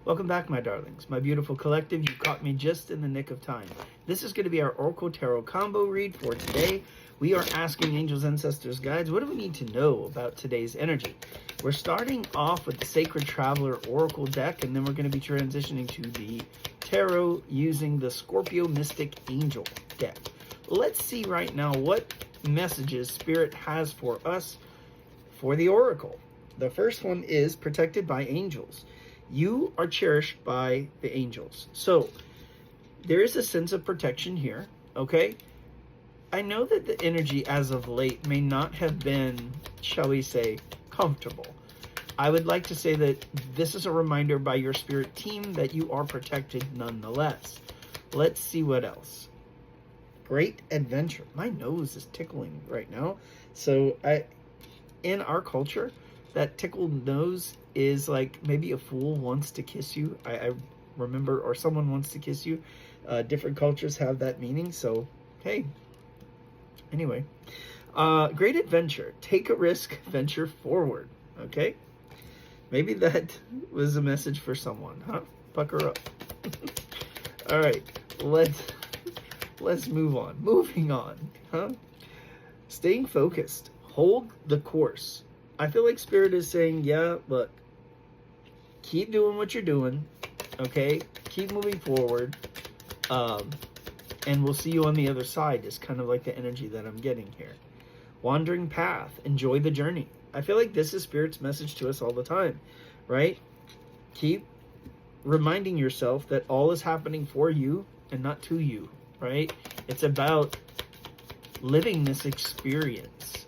Welcome back, my darlings, my beautiful collective. You caught me just in the nick of time. This is going to be our Oracle Tarot combo read for today. We are asking angels, ancestors, guides, what do we need to know about today's energy? We're starting off with the Sacred Traveler Oracle deck, and then we're going to be transitioning to the tarot using the Scorpio Mystic Angel deck. Let's see right now what messages Spirit has for us for the Oracle. The first one is protected by angels. You are cherished by the angels. So there is a sense of protection here, okay? I know that the energy as of late may not have been, shall we say, comfortable. I would like to say that this is a reminder by your spirit team that you are protected nonetheless. Let's see what else. Great adventure. My nose is tickling right now. So in our culture, that tickled nose is like maybe a fool wants to kiss you. I remember, or someone wants to kiss you. Different cultures have that meaning. So, hey. Anyway. Great adventure. Take a risk, venture forward. Okay? Maybe that was a message for someone, huh? Pucker up. All right. Let's move on. Moving on, huh? Staying focused. Hold the course. I feel like Spirit is saying, yeah, look, keep doing what you're doing, okay? Keep moving forward, and we'll see you on the other side is kind of like the energy that I'm getting here. Wandering path. Enjoy the journey. I feel like this is Spirit's message to us all the time, right? Keep reminding yourself that all is happening for you and not to you, right? It's about living this experience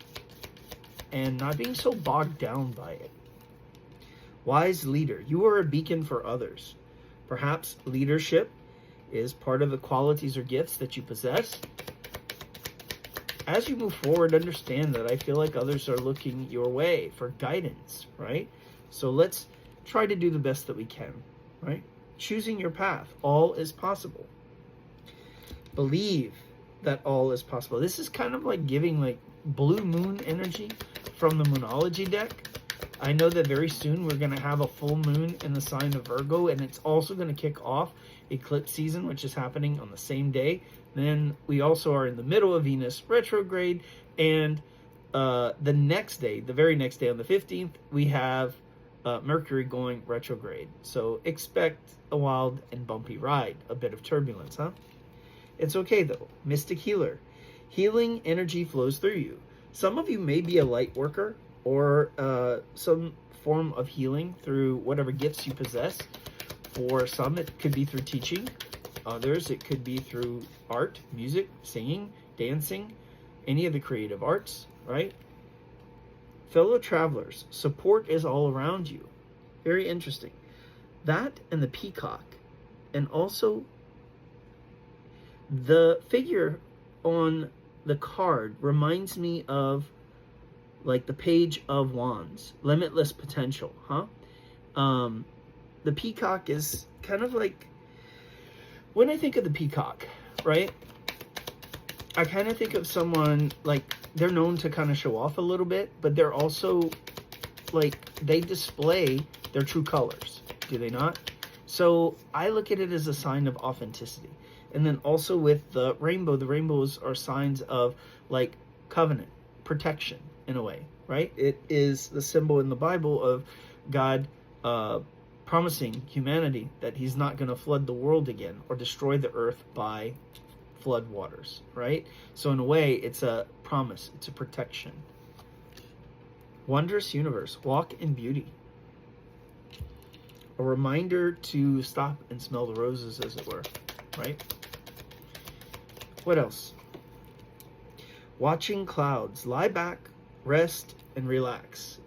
and not being so bogged down by it. Wise leader. You are a beacon for others. Perhaps leadership is part of the qualities or gifts that you possess. As you move forward, understand that I feel like others are looking your way for guidance, right? So let's try to do the best that we can, right? Choosing your path. All is possible. Believe that all is possible. This is kind of like giving like blue moon energy from the Moonology deck. I know that very soon we're going to have a full moon in the sign of Virgo, and it's also going to kick off eclipse season, which is happening on the same day. Then we also are in the middle of Venus retrograde, and the next day, the very next day on the 15th, we have Mercury going retrograde. So expect a wild and bumpy ride, a bit of turbulence, huh? It's okay though. Mystic healer. Healing energy flows through you. Some of you may be a light worker or some form of healing through whatever gifts you possess. For some, it could be through teaching. Others, it could be through art, music, singing, dancing, any of the creative arts, right? Fellow travelers, support is all around you. Very interesting. That and the peacock, and also the figure on the card reminds me of like the Page of Wands, limitless potential, huh? The peacock is kind of like, when I think of the peacock, right? I kind of think of someone like they're known to kind of show off a little bit, but they're also like they display their true colors, do they not? So I look at it as a sign of authenticity. And then also with the rainbows are signs of like covenant, protection in a way, right? It is the symbol in the Bible of God promising humanity that he's not going to flood the world again or destroy the earth by flood waters, right? So in a way, it's a promise, it's a protection. Wondrous universe, walk in beauty. A reminder to stop and smell the roses, as it were, right? What else? Watching clouds. Lie back, rest, and relax.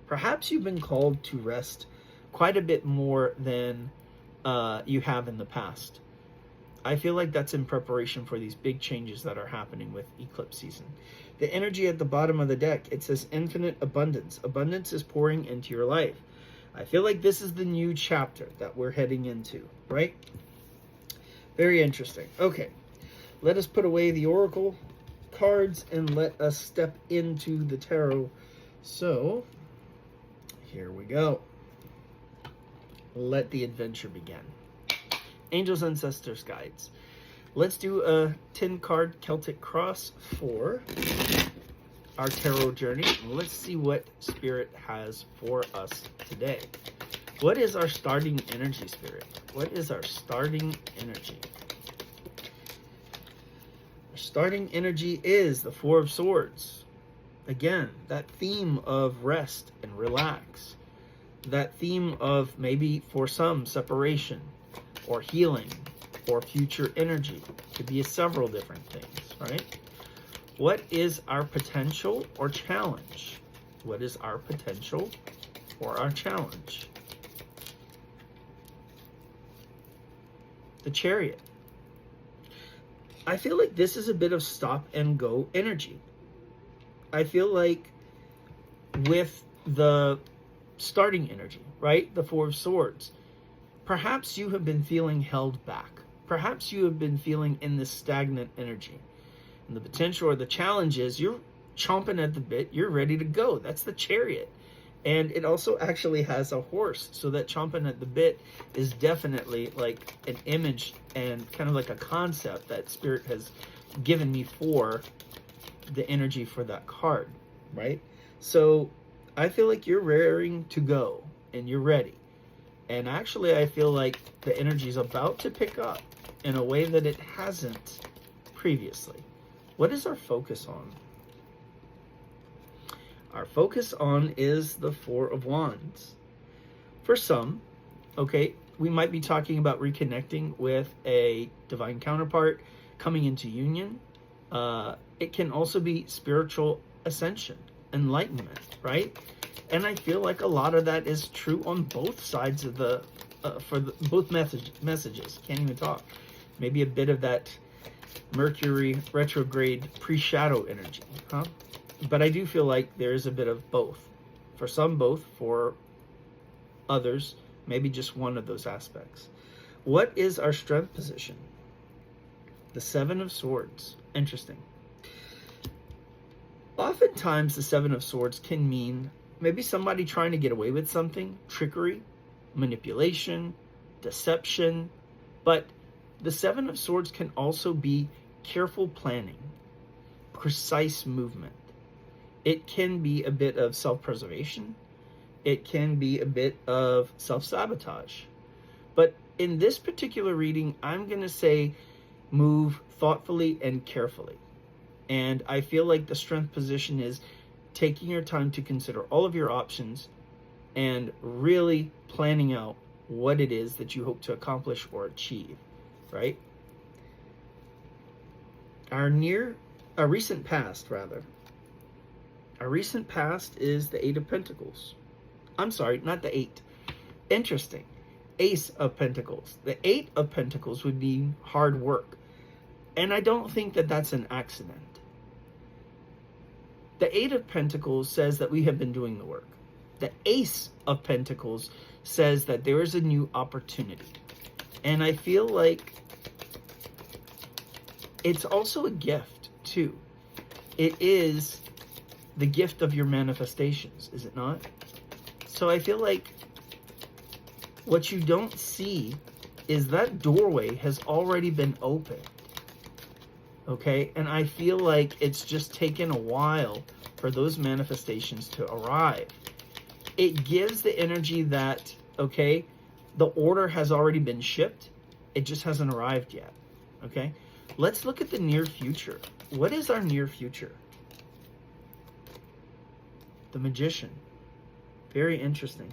Perhaps you've been called to rest quite a bit more than you have in the past. I feel like that's in preparation for these big changes that are happening with eclipse season. The energy at the bottom of the deck, it says infinite abundance. Abundance is pouring into your life. I feel like this is the new chapter that we're heading into, right? Very interesting. Okay, let us put away the oracle cards and let us step into the tarot. So, here we go. Let the adventure begin. Angels, ancestors, guides. Let's do a 10-card Celtic cross for our tarot journey. Let's see what Spirit has for us today. What is our starting energy, Spirit? What is our starting energy? Our starting energy is the Four of Swords. Again, that theme of rest and relax. That theme of maybe for some separation or healing or future energy. Could be several different things, right? What is our potential or challenge? What is our potential or our challenge? The Chariot. I feel like this is a bit of stop and go energy. I feel like with the starting energy, right? The Four of Swords. Perhaps you have been feeling held back. Perhaps you have been feeling in this stagnant energy. And the potential or the challenge is you're chomping at the bit. You're ready to go. That's the Chariot. And it also actually has a horse. So that chomping at the bit is definitely like an image and kind of like a concept that Spirit has given me for the energy for that card, right? So I feel like you're raring to go and you're ready. And actually, I feel like the energy is about to pick up in a way that it hasn't previously. What is our focus on? Our focus on is the Four of Wands. For some, okay, we might be talking about reconnecting with a divine counterpart, coming into union. It can also be spiritual ascension, enlightenment, right? And I feel like a lot of that is true on both sides of the, both messages. Can't even talk. Maybe a bit of that Mercury retrograde pre-shadow energy, huh? But I do feel like there is a bit of both. For some, both. For others, maybe just one of those aspects. What is our strength position? The Seven of Swords. Interesting. Oftentimes, the Seven of Swords can mean maybe somebody trying to get away with something, trickery, manipulation, deception. But the Seven of Swords can also be careful planning, precise movement. It can be a bit of self-preservation. It can be a bit of self-sabotage. But in this particular reading, I'm going to say move thoughtfully and carefully. And I feel like the strength position is taking your time to consider all of your options and really planning out what it is that you hope to accomplish or achieve, right? Our recent past is the Eight of Pentacles. I'm sorry, not the Eight. Interesting. Ace of Pentacles. The Eight of Pentacles would be hard work. And I don't think that that's an accident. The Eight of Pentacles says that we have been doing the work. The Ace of Pentacles says that there is a new opportunity. And I feel like it's also a gift, too. It is the gift of your manifestations, is it not? So I feel like what you don't see is that doorway has already been opened. Okay, and I feel like it's just taken a while for those manifestations to arrive. It gives the energy that, okay, the order has already been shipped. It just hasn't arrived yet. Okay, let's look at the near future. What is our near future? The Magician. Very interesting.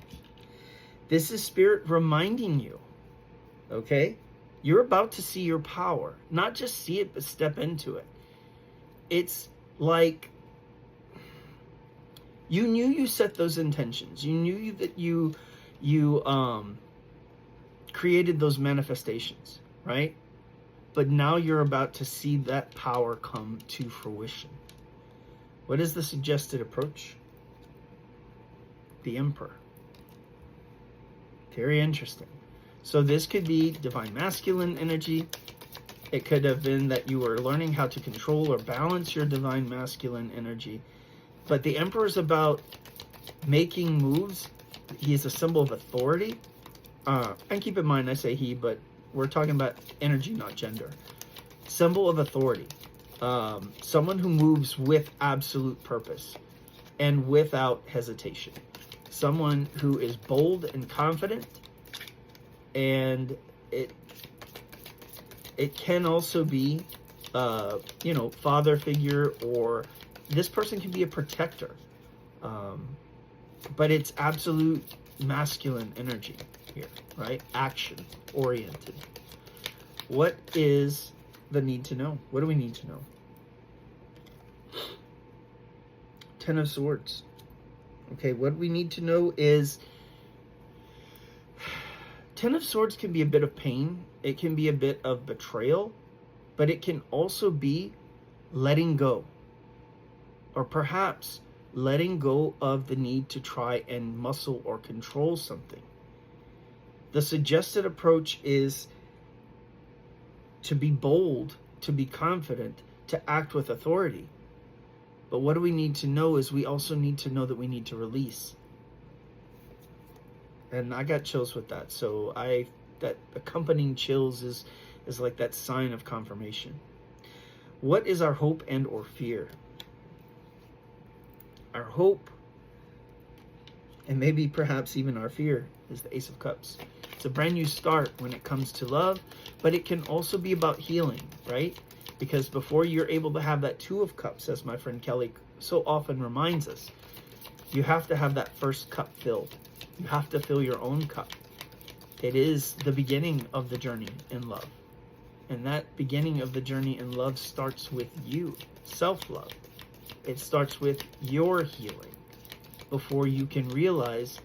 This is Spirit reminding you, okay? You're about to see your power. Not just see it, but step into it. It's like you knew you set those intentions. You knew that you created those manifestations, right? But now you're about to see that power come to fruition. What is the suggested approach? The Emperor. Very interesting. So this could be divine masculine energy. It could have been that you were learning how to control or balance your divine masculine energy. But the Emperor is about making moves. He is a symbol of authority. And keep in mind, I say he, but we're talking about energy, not gender. Symbol of authority. Someone who moves with absolute purpose and without hesitation. Someone who is bold and confident, and it can also be, father figure, or this person can be a protector. But it's absolute masculine energy here, right? Action oriented. What is the need to know? What do we need to know? Ten of Swords. Okay, what we need to know is Ten of Swords can be a bit of pain. It can be a bit of betrayal, but it can also be letting go, or perhaps letting go of the need to try and muscle or control something. The suggested approach is to be bold, to be confident, to act with authority. But what do we need to know is we also need to know that we need to release. And I got chills with that. So that accompanying chills is like that sign of confirmation. What is our hope and or fear? Our hope, and maybe perhaps even our fear, is the Ace of Cups. It's a brand new start when it comes to love, but it can also be about healing, right? Because before you're able to have that Two of Cups, as my friend Kelly so often reminds us, you have to have that first cup filled. You have to fill your own cup. It is the beginning of the journey in love. And that beginning of the journey in love starts with you, self-love. It starts with your healing before you can realize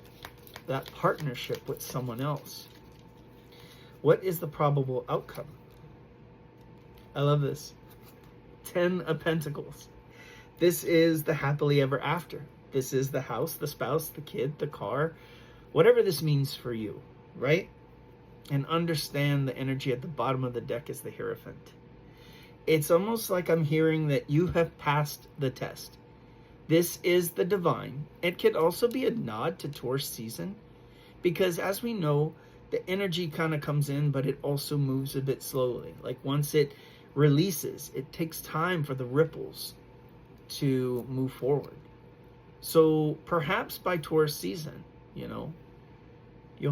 that partnership with someone else. What is the probable outcome? I love this. 10 of Pentacles. This is the happily ever after. This is the house, the spouse, the kid, the car, whatever this means for you, right? And understand the energy at the bottom of the deck is the Hierophant. It's almost like I'm hearing that you have passed the test. This is the divine. It could also be a nod to Taurus season, because as we know, the energy kind of comes in, but it also moves a bit slowly. Like once it releases, it takes time for the ripples to move forward. So perhaps by Taurus season, you'll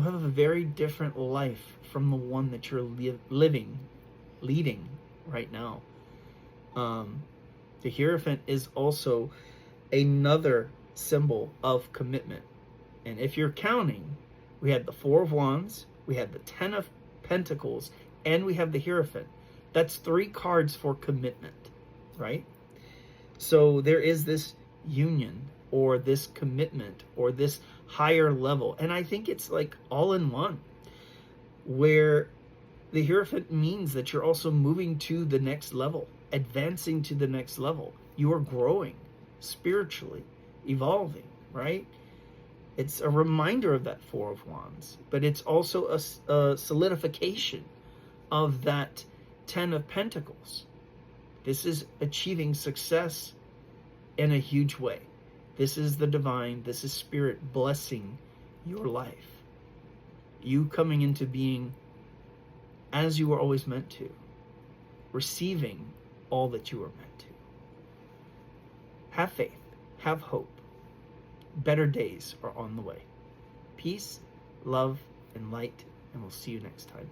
have a very different life from the one that you're leading right now. The Hierophant is also another symbol of commitment. And if you're counting, we had the Four of Wands, we had the 10 of Pentacles, and we have the Hierophant. That's 3 cards for commitment, right? So there is this union, or this commitment, or this higher level. And I think it's like all in one, where the Hierophant means that you're also moving to the next level, advancing to the next level. You are growing spiritually, evolving, right? It's a reminder of that Four of Wands, but it's also a solidification of that 10 of Pentacles. This is achieving success in a huge way. This is the divine, this is spirit blessing your life. You coming into being as you were always meant to, receiving all that you were meant to. Have faith, have hope. Better days are on the way. Peace, love, and light, and we'll see you next time.